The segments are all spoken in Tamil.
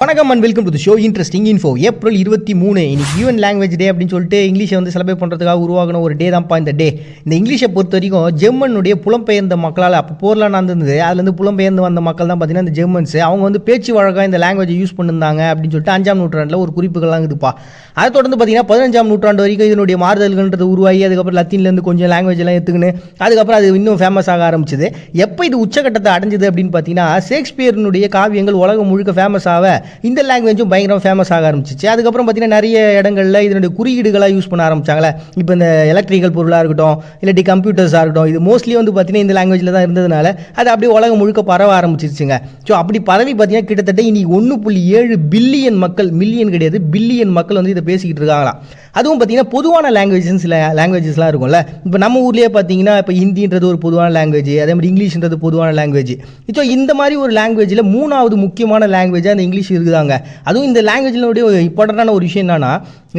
வணக்கம் and welcome to the show interesting info. April 23 இன்னைக்கு யூஎன் லாங்குவேஜ் டே அப்படின்னு சொல்லிட்டு இங்கிலீஷை வந்து செலிப்ரேட் பண்ணுறதுக்காக உருவாகின ஒரு டே தான்ப்பா இந்த டே. இந்த இங்கிலீஷை பொறுத்த வரைக்கும் ஜெர்மனுடைய புலம்பெயர்ந்த மக்களால் அப்போ போர்லாம் நடந்தது. அதுலேருந்து புலம்பெயர்ந்து வந்த மக்கள் தான் பார்த்தீங்கன்னா இந்த ஜெர்மன்ஸ். அவங்க வந்து பேச்சு வழக்காக இந்த லாங்குவேஜை யூஸ் பண்ணியிருந்தாங்க அப்படின்னு சொல்லிட்டு 5ஆம் நூற்றாண்டில் ஒரு குறிப்புகள்லாம் இருக்குதுப்பா. அதை தொடர்ந்து பார்த்தீங்கன்னா 15ஆம் நூற்றாண்டு வரைக்கும் இதனுடைய மாறுதல்கள்ன்றது உருவாகி அதுக்கப்புறம் லத்தீன்லேருந்து கொஞ்சம் லாங்குவேஜ் எல்லாம் எடுத்துக்கின்னு அதுக்கப்புறம் அது இன்னும் ஃபேமஸ் ஆக ஆரம்பிச்சது. எப்போ இது உச்சகட்டத்தை அடைஞ்சது அப்படின்னு பார்த்தீங்கன்னா ஷேக்ஸ்பியர்னுடைய காவியங்கள் உலகம் முழுக்க ஃபேமஸ் ஆக இந்த லாங்குவேஜும் பயங்கரம் ஃபேமஸ் ஆக ஆரம்பிச்சிச்சு. அதுக்கப்புறம் பார்த்தீங்கன்னா நிறைய இடங்களில் இதனுடைய குறியீடுகளாக யூஸ் பண்ண ஆரம்பிச்சாங்களே. இப்போ இந்த எலக்ட்ரிக்கல் பொருளாக இருக்கட்டும் இல்லாட்டி கம்ப்யூட்டர்ஸாக இருக்கட்டும், இது மோஸ்ட்லி வந்து பார்த்தீங்கன்னா இந்த லாங்குவேஜில் தான் இருந்ததுனால அது அப்படியே உலகம் முழுக்க பரவ ஆரம்பிச்சிருச்சுங்க. ஸோ அப்படி பரவி பார்த்தீங்கன்னா கிட்டத்தட்ட இன்னைக்கு 1.7 பில்லியன் மக்கள், மில்லியன் கிடையாது பில்லியன் மக்கள் வந்து இதை பேசிக்கிட்டு இருக்காங்களாம். அதுவும் பார்த்தீங்கன்னா பொதுவான சில லாங்குவேஜஸ்லாம் இருக்கும்ல. இப்போ நம்ம ஊர்லேயே பார்த்தீங்கன்னா இப்போ ஹிந்தின்றது ஒரு பொதுவான லாங்குவேஜ், அதே மாதிரி இங்கிலீஷ்ன்றது பொதுவான லாங்குவேஜ். ஸோ இந்த மாதிரி ஒரு லாங்குவேஜில் 3வது முக்கியமான லாங்குவேஜாக அந்த இங்கிலீஷ் இருக்குதாங்க. அதுவும் இந்த லாங்குவேஜினுடைய இம்பார்ட்டண்டான ஒரு விஷயம் என்னன்னா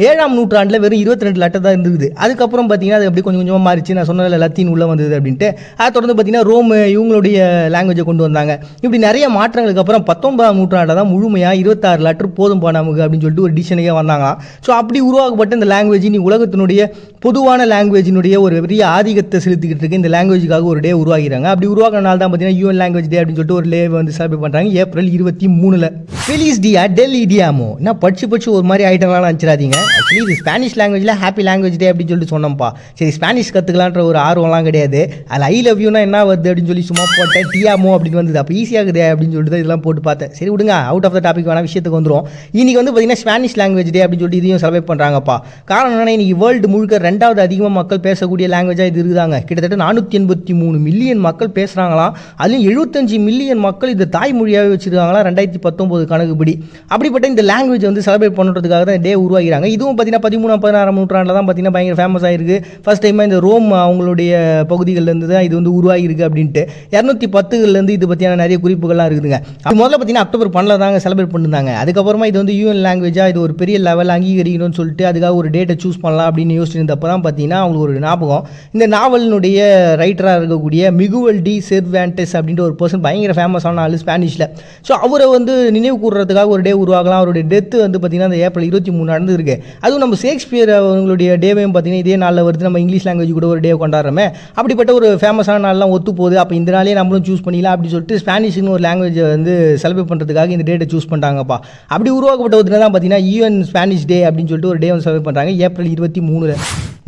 7ஆம் நூற்றாண்டில் வெறும் 22 லெட்டர் தான் இருந்தது. அதுக்கப்புறம் பார்த்தீங்கன்னா அது அப்படி கொஞ்சம் கொஞ்சமாக மாறிச்சு. நான் சொன்னதில் லத்தீன் உள்ளே வந்தது அப்படின்ட்டு. அதை தொடர்ந்து பார்த்தீங்கன்னா ரோம் இவங்களுடைய லாங்குவேஜை கொண்டு வந்தாங்க. இப்படி நிறைய மாற்றங்களுக்கு அப்புறம் 19ஆம் நூற்றாண்டில் தான் முழுமையாக 26 லெட்டர் போதும்பா நமக்கு அப்படின்னு சொல்லிட்டு ஒரு டிசிஷனுக்கே வந்தாங்க. ஸோ அப்படி உருவாக்கப்பட்ட இந்த லாங்குவேஜ் நீ உலகத்தினுடைய பொதுவான லாங்குவேஜினுடைய ஒரு பெரிய ஆதிக்கத்தை செலுத்திக்கிட்டு இருக்கு. இந்த லாங்குவேஜுக்காக ஒரு டே உருவாகிறாங்க. அப்படி உருவாக்கினால தான் பார்த்தீங்கன்னா யூஎன் லாங்குவேஜ் டே அப்படின்னு சொல்லிட்டு ஒரு டே வந்து செலிப்ரேட் பண்ணுறாங்க ஏப்ரல் 23. ஃபெலிஸ் டியா டெல் இடியாமோ. நான் படிச்சு ஒரு மாதிரி ஐட்டம்லாம் நினச்சிடாதீங்க. ஆக்சுவலி இது ஸ்பானிஷ் லாங்குவேஜில் ஹாப்பி லாங்குவேஜ் டே அப்படின்னு சொல்லிட்டு சொன்னோம்ப்பா. சரி, ஸ்பானிஷ் கற்றுக்கலான்ற ஒரு ஆர்வம்லாம் கிடையாது. அதில் ஐ லவ் யூனா என்ன வருது அப்படின்னு சொல்லி சும்மா போட்டேன், டியாமோ அப்படின்னு வந்தது. அப்போ ஈஸியாகுது அப்படின்னு சொல்லிட்டு தான் இதெல்லாம் போட்டு பார்த்தேன். சரி விடுங்க, அவுட் ஆஃப் த டாபிக் வேணால் விஷயத்துக்கு வந்துடும். இன்றைக்கி வந்து பார்த்தீங்கன்னா ஸ்பானிஷ் லாங்குவேஜ் டே அப்படின்னு சொல்லிட்டு இதையும் செலிப்ரேட் பண்ணுறாங்கப்பா. காரணம் என்னன்னா இன்றைக்கி வேர்ல்டு முழுக்க 2வது அதிகமாக மக்கள் பேசக்கூடிய லாங்குவேஜாக இது இருக்குதாங்க. கிட்டத்தட்ட 483 மில்லியன் மக்கள் பேசுகிறாங்களாம். அதுலேயும் 75 மில்லியன் மக்கள் இது தாய்மொழியாகவே வச்சுருக்காங்களாம் 2019 கணக்குப்படி. அப்படிப்பட்ட இந்த லாங்குவேஜ் வந்து செலிப்ரேட் பண்ணுறதுக்காக தான் டே உருவாகிறாங்க. இதுவும் பார்த்தீங்கன்னா 13ஆம் நூற்றாண்டில் தான் பார்த்தீங்கன்னா பயங்கர ஃபேமஸ் ஆகிருக்கு. ஃபர்ஸ்ட் டைமாக இந்த ரோம் அவங்களுடைய பகுதிகளிலேருந்து தான் இது வந்து உருவாகிருக்கு அப்படின்ட்டு 210 இது பற்றியான நிறைய குறிப்புகள்லாம் இருக்குதுங்க. அது முதல்ல பார்த்தீங்கன்னா அக்டோபர் 12 தாங்க செலிப்ரேட் பண்ணிருந்தாங்க. அதுக்கப்புறமா இது வந்து யூஎன் லாங்குவேஜாக இது ஒரு பெரிய லெவல் அங்கீகரிக்கணும்னு சொல்லிட்டு அதுக்காக ஒரு டேட்டை சூஸ் பண்ணலாம் அப்படின்னு யோசிச்சிருந்தப்போ தான் பார்த்தீங்கன்னா அவங்களுக்கு ஒரு ஞாபகம், இந்த நாவலினுடைய ரைட்டராக இருக்கக்கூடிய மிகுவல் டி செர்வான்டெஸ் அப்படின்ற ஒரு பர்சன் பயங்கர ஃபேமஸான ஆள் ஸ்பானிஷில். ஸோ அவரை வந்து நினைவு கூறுறதுக்காக ஒரு டே உருவாகலாம். அவருடைய டெத்து வந்து பார்த்தீங்கன்னா அந்த ஏப்ரல் 23 நடந்து இருக்கு. அதுவும் நம்ம ஷேக்ஸ்பியர் அவங்களுடைய டேவையும் பார்த்தீங்கன்னா இதே நாளில் வருது. நம்ம இங்கிலீஷ் லாங்குவேஜ் கூட ஒரு டே கொண்டாடுறோமே. அப்படிப்பட்ட ஒரு ஃபேமஸான நாள்லாம் ஒத்து போகுது. அப்போ இந்த நாளே நம்மளும் சூஸ் பண்ணிக்கலாம் அப்படின்னு சொல்லிட்டு ஸ்பானிஷ்னு ஒரு லாங்குவேஜை வந்து செலிப்ரேட் பண்ணுறதுக்காக இந்த டேட்டை சூஸ் பண்ணிட்டாங்கப்பா. அப்படி உருவாக்கப்பட்ட ஒரு தினம் தான் பார்த்தீங்கன்னா யூஎன் ஸ்பானிஷ் டே அப்படின்னு சொல்லிட்டு ஒரு டே வந்து செலிப்ரேட் பண்ணுறாங்க ஏப்ரல் 23.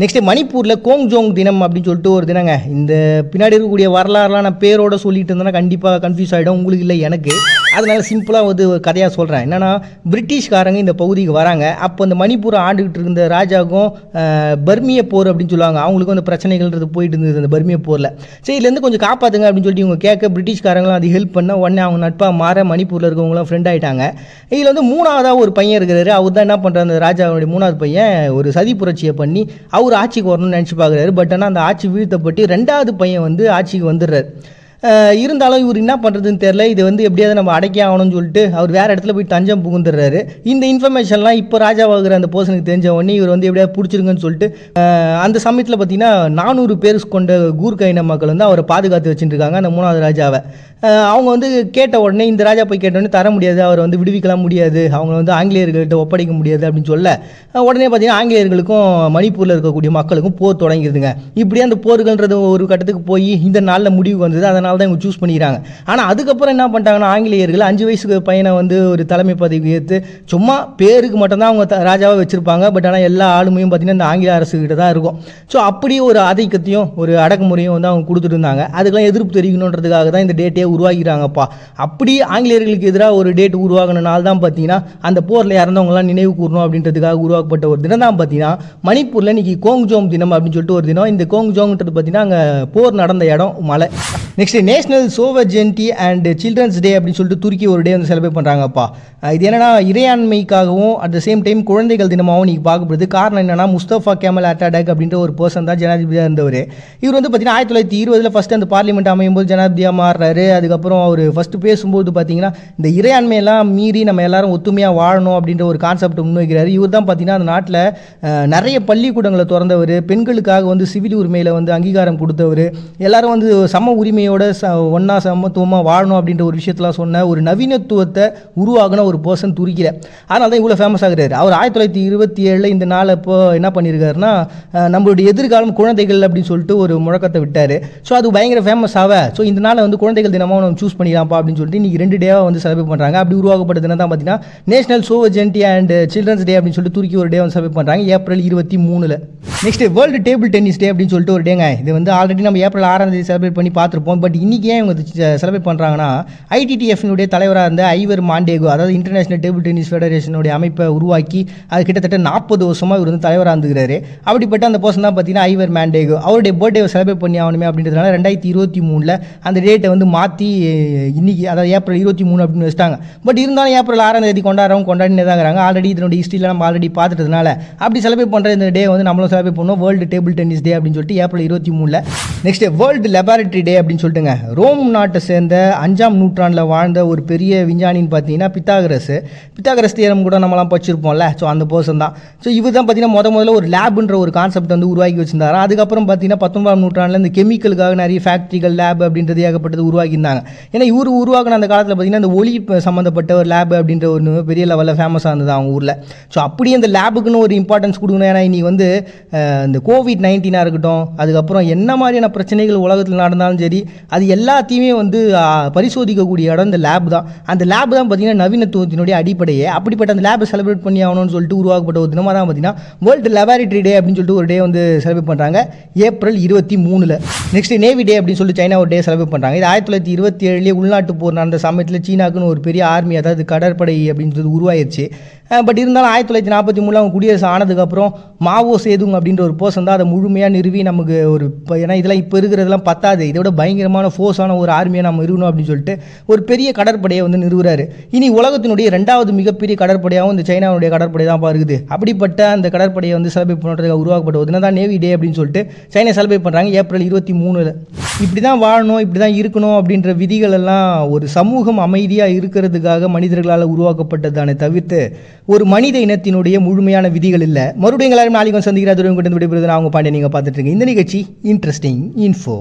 நெக்ஸ்ட் மணிப்பூரில் கோங்ஜோங் தினம் அப்படின்னு சொல்லிட்டு ஒரு தினங்க. இந்த பின்னாடி இருக்கக்கூடிய வரலாறுலாம் நான் பேரோட சொல்லிட்டு இருந்தேன்னா கண்டிப்பாக கன்ஃபியூஸ் ஆகிடும், உங்களுக்கு இல்லை எனக்கு. அதனால சிம்பிளாக வந்து ஒரு கதையாக சொல்கிறேன். என்னென்னா பிரிட்டிஷ்காரங்க இந்த பகுதிக்கு வராங்க. அப்போ இந்த மணிப்பூரை ஆண்டுகிட்டு இருந்த ராஜாவுக்கும் பர்மிய போர் அப்படின்னு சொல்லுவாங்க, அவங்களுக்கும் அந்த பிரச்சனைகள்ன்றது போயிட்டு இருந்தது அந்த பர்மிய போரில். சரி, இதுலேருந்து கொஞ்சம் காப்பாற்றுங்க அப்படின்னு சொல்லிட்டு இவங்க கேட்க பிரிட்டிஷ்காரங்களும் அது ஹெல்ப் பண்ண உடனே அவங்க நட்பாக மாற மணிப்பூரில் இருக்கவங்களாம் ஃப்ரெண்ட் ஆகிட்டாங்க. இதில் வந்து 3வதாக ஒரு பையன் இருக்கிறாரு. அவர் தான் என்ன பண்ணுறாரு, அந்த ராஜாவுடைய 3வது பையன் ஒரு சதி புரட்சியை பண்ணி அவர் ஆட்சிக்கு வரணும்னு நினச்சி பார்க்குறாரு. பட் ஆனால் அந்த ஆட்சி வீழ்த்தப்பட்டு 2வது பையன் வந்து ஆட்சிக்கு வந்துடுறாரு. இருந்தாலும் இவர் என்ன பண்ணுறதுன்னு தெரில. இது வந்து எப்படியாவது நம்ம அடக்கி ஆகணும்னு சொல்லிட்டு அவர் வேறு இடத்துல போய் தஞ்சம் புகுந்துடுறாரு. இந்த இன்ஃபர்மேஷன்லாம் இப்போ ராஜாவாகிற அந்த பர்சனுக்கு தெரிஞ்ச உடனே இவர் வந்து எப்படியாவது பிடிச்சிருங்கன்னு சொல்லிட்டு அந்த சமயத்தில் பார்த்தீங்கன்னா 400 பேர் கொண்ட கூர்க்கா இன மக்கள் வந்து அவரை பாதுகாத்து வச்சுட்டு இருக்காங்க அந்த 3வது ராஜாவை. அவங்க வந்து கேட்ட உடனே இந்த ராஜா போய் கேட்ட உடனே தர முடியாது, அவரை வந்து விடுவிக்கலாம் முடியாது, அவங்க வந்து ஆங்கிலேயர்கள்ட்ட ஒப்படைக்க முடியாது அப்படின்னு சொல்ல உடனே பார்த்தீங்கன்னா ஆங்கிலேயர்களுக்கும் மணிப்பூரில் இருக்கக்கூடிய மக்களுக்கும் போர் தொடங்கிடுதுங்க. இப்படியே அந்த போர்கள்ன்றது ஒரு கட்டத்துக்கு போய் இந்த நாளில் முடிவு வந்தது. அதனால தான் இவங்க சூஸ் பண்ணிக்கிறாங்க. ஆனால் அதுக்கப்புறம் என்ன பண்ணிட்டாங்கன்னா ஆங்கிலேயர்கள் 5 வயசு பையனை வந்து ஒரு தலைமை பதவி ஏற்று சும்மா பேருக்கு மட்டும்தான் அவங்க ராஜாவாக வச்சுருப்பாங்க. பட் ஆனால் எல்லா ஆளுமையும் பார்த்தீங்கன்னா இந்த ஆங்கில அரசுகிட்ட தான் இருக்கும். ஸோ அப்படி ஒரு ஆதிக்கத்தையும் ஒரு அடக்குமுறையும் வந்து அவங்க கொடுத்துட்டு இருந்தாங்க. அதுக்கெல்லாம் எதிர்ப்பு தெரிவிக்கணுன்றதுக்காக தான் இந்த டேட்டே உருவாகிறாங்கப்பா. அப்படி ஆங்கிலேயர்களுக்கு எதிராக ஒரு டேட் உருவாகினால தான் பார்த்தீங்கன்னா அந்த போரில் இறந்தவங்களாம் நினைவு கூறணும் அப்படின்றதுக்காக உருவாக்கப்பட்ட ஒரு தினம் தான் பார்த்தீங்கன்னா மணிப்பூரில் இன்னைக்கு கோங்ஜோங் தினம் அப்படின்னு சொல்லிட்டு ஒரு தினம். இந்த கோங்ஜோங்ன்றது பார்த்தீங்கன்னா அங்கே போர் நடந்த இடம் மலை. Next national sovereignty and children's day அப்படின்னு சொல்லிட்டு துருக்கி ஒரு டே வந்து செலிப்ரேட் பண்ணுறாங்கப்பா. இது என்னன்னா இறையாண்மைக்காகவும் அட் த சேம் டைம் குழந்தைகள் தினமாகவும் நீங்கள் பார்க்கப்படுது. காரணம் என்னன்னா முஸ்தபா கேமல் அட்டாடக் அப்படின்ற ஒரு பர்சன் தான் ஜனாதிபதியாக இருந்தவர். இவர் வந்து பார்த்தீங்கன்னா 1920 ஃபஸ்ட்டு அந்த பார்லிமெண்ட் அமையும் போது ஜனாதிபதியாக மாறுறாரு. அதுக்கப்புறம் அவர் ஃபஸ்ட்டு பேசும்போது பார்த்தீங்கன்னா இந்த இறையாண்மையெல்லாம் மீறி நம்ம எல்லாரும் ஒத்துமையாக வாழணும் அப்படின்ற ஒரு கான்செப்ட் முன்வைக்கிறாரு. இவர் தான் பார்த்தீங்கன்னா அந்த நாட்டில் நிறைய பள்ளிக்கூடங்களை திறந்தவர், பெண்களுக்காக வந்து சிவில் உரிமையில் வந்து அங்கீகாரம் கொடுத்தவர், எல்லாரும் வந்து சம உரிமையோட ஒன்றா சமத்துவமாக வாழணும் அப்படின்ற ஒரு விஷயத்தெலாம் சொன்ன ஒரு நவீனத்துவத்தை உருவாகின ஒரு பர்சன் துருக்கியில். அதனால தான் இவ்வளோ ஃபேமஸ் ஆகுறாரு. அவர் 1927 இந்த நாள் இப்போ என்ன பண்ணியிருக்காருன்னா, நம்மளுடைய எதிர்காலம் குழந்தைகள் அப்படின்னு சொல்லிட்டு ஒரு முழக்கத்தை விட்டார். ஸோ அது பயங்கர ஃபேமஸ் ஆக, ஸோ இந்த நாளை வந்து குழந்தைகள் தினமாக நம்ம சூஸ் பண்ணிடலாம்ப்பா அப்படின்னு சொல்லிட்டு இன்றைக்கி 2 டேவாக வந்து செலிப்ரேட் பண்ணுறாங்க. அப்படி உருவாக்கப்பட்ட தினம் தான் பார்த்தீங்கன்னா national sovereignty and children's day அப்படின்னு சொல்லிட்டு துருக்கி ஒரு டே வந்து செலிப்ரேட் பண்ணுறாங்க April 23. Next world table tennis day அப்படின்னு சொல்லிட்டு ஒரு டேங்க. இது வந்து ஆல்ரெடி நம்ம ஏப்ரல் 6 செலிப்ரேட் பண்ணி பார்த்துருப்போம். பட் இன்றைக்கி ஏன் இவங்க செலிப்ரேட் பண்ணுறாங்கன்னா, ஐடிடிஎஃப்னுடைய தலைவராக இருந்த ஐவர் மாண்டேகோ, அதாவது இன்டர்நேஷனல் டேபிள் டென்னிஸ் ஃபெடரேஷனுடைய அமைப்பை உருவாக்கி அது கிட்டத்தட்ட 40 வருஷமாக இவர் வந்து தலைவராக இருந்துக்கிறாரு. அப்படிப்பட்ட அந்த பர்சன் தான் பார்த்தீங்கன்னா ஐவர் மாண்டேகோ. அவருடைய பர்த்டேவை செலிப்ரேட் பண்ணி ஆகணுமே அப்படின்றதுனால 2023 அந்த டேட்டை வந்து மாற்றி இன்னைக்கு, அதாவது ஏப்ரல் 23 அப்படின்னு வச்சிட்டாங்க. பட் இருந்தாலும் ஏப்ரல் 6 கொண்டாடினே தான் இருக்கிறாங்க. ஆல்ரெடி இதனுடைய ஹிஸ்ட்ரியில் நம்ம ஆல்ரெடி பார்த்துட்டதுனால அப்படி செலிப்ரேட் பண்ணுற இந்த டே வந்து நம்மளும் செலிப்ரேட் பண்ணுவோம், வேர்ல்டு டேபிள் டென்னிஸ் டே அப்படின்னு சொல்லிட்டு ஏப்ரல் 23. நெக்ஸ்ட் வேர்ல்டு லெபார்டரி டே அப்படின்னு சொல்லிட்டுங்க. ரோம் நாட்டை சேர்ந்த 5ஆம் நூற்றாண்டில் வாழ்ந்த ஒரு பெரிய விஞ்ஞானின்னு பார்த்தீங்கன்னா பித்தாகரஸ் தியரம் கூட நம்மளாம் படிச்சிருப்போம்ல. ஸோ அந்த பர்சன் தான். ஸோ இவர் தான் பார்த்தீங்கன்னா முதல்ல ஒரு லேப்ன்ற ஒரு கான்செப்ட் வந்து உருவாக்கி வச்சிருந்தாரு. அதுக்கப்புறம் பார்த்தீங்கன்னா 19ஆம் நூற்றாண்டில் இந்த கெமிக்கலுக்காக நிறைய ஃபேக்ட்ரிகள் லேப் அப்படின்றது ஏகப்பட்டது உருவாக்கியிருந்தாங்க. ஏன்னா இவர் உருவாக்கின அந்த காலத்தில் பார்த்தீங்கன்னா இந்த ஒளி சம்மந்தப்பட்ட ஒரு லேப் அப்படின்ற ஒரு பெரிய லெவலில் ஃபேமஸாக இருந்தது அவங்க ஊரில். ஸோ அப்படியே அந்த லேபுக்குன்னு ஒரு இம்பார்ட்டன்ஸ் கொடுக்கணும். ஏன்னா இன்றைக்கி வந்து இந்த COVID-19 இருக்கட்டும், அதுக்கப்புறம் என்ன மாதிரியான பிரச்சனைகள் உலகத்தில் நடந்தாலும் சரி, அது எல்லாத்தையுமே வந்து பரிசோதிக்கக்கூடிய இடம் இந்த லேப் தான். அந்த லேப் தான் பார்த்தீங்கன்னா நவீனத்துவத்தினுடைய அடிப்படையே. அப்படிப்பட்ட அந்த லேபை செலிப்ரேட் பண்ணி ஆகணும்னு சொல்லிட்டு உருவாக்கப்பட்ட ஒரு தினமாக தான் பார்த்தீங்கன்னா வேர்ல்டு லெபார்டரி டே அப்படின்னு சொல்லிட்டு ஒரு டே வந்து செலிப்ரேட் பண்ணுறாங்க ஏப்ரல் 23. நெக்ஸ்ட் நேவி டே அப்படின்னு சொல்லிட்டு சைனா ஒரு டே செலிப்ரேட் பண்ணுறாங்க. இது 1927 உள்நாட்டு போர் நடந்த சமயத்தில் சீனாக்குன்னு ஒரு பெரிய ஆர்மி, அதாவது கடற்படை அப்படின்றது உருவாயிருச்சு. பட் இருந்தாலும் 1943 அவங்க குடியரசு ஆனதுக்கப்புறம் மாவோ சேதுங் அப்படின்ற ஒரு பர்சன் தான் அதை முழுமையாக நிறுவி நமக்கு ஒரு, ஏன்னா இதெல்லாம் இப்போ இருக்கிறதெல்லாம் பத்தாது, இதோட பயங்கரமான ஃபோர்ஸான ஒரு ஆர்மியை நம்ம இருக்கணும் அப்படின்னு சொல்லிட்டு ஒரு பெரிய கடற்படையை வந்து நிறுவுறாரு. இனி உலகத்தினுடைய 2வது மிகப்பெரிய கடற்படையாகவும் இந்த சைனாவுடைய கடற்படை தான் பாருக்குது. அப்படிப்பட்ட அந்த கடற்படையை வந்து செலிப்ரேட் பண்ணுறதுக்காக உருவாக்கப்பட்ட ஒரு தினம் தான் நேவி டே அப்படின்னு சொல்லிட்டு சைனா செலிப்ரேட் பண்ணுறாங்க ஏப்ரல் 23. இப்படி தான் வாழணும், இப்படி தான் இருக்கணும் அப்படின்ற விதிகள் எல்லாம் ஒரு சமூகம் அமைதியாக இருக்கிறதுக்காக மனிதர்களால் உருவாக்கப்பட்டதானே தவிர்த்து ஒரு மனித இனத்தினுடைய முழுமையான விதிகள் இல்லை. மறுபடியும் எல்லாரும் நாளைக்கு சந்திக்கிறார். விடைபெறுவது நான் உங்கள் பாண்டியன். நீங்கள் பார்த்துட்டு இருக்கீங்க இந்த நிகழ்ச்சி இன்ட்ரெஸ்டிங் இன்ஃபோ.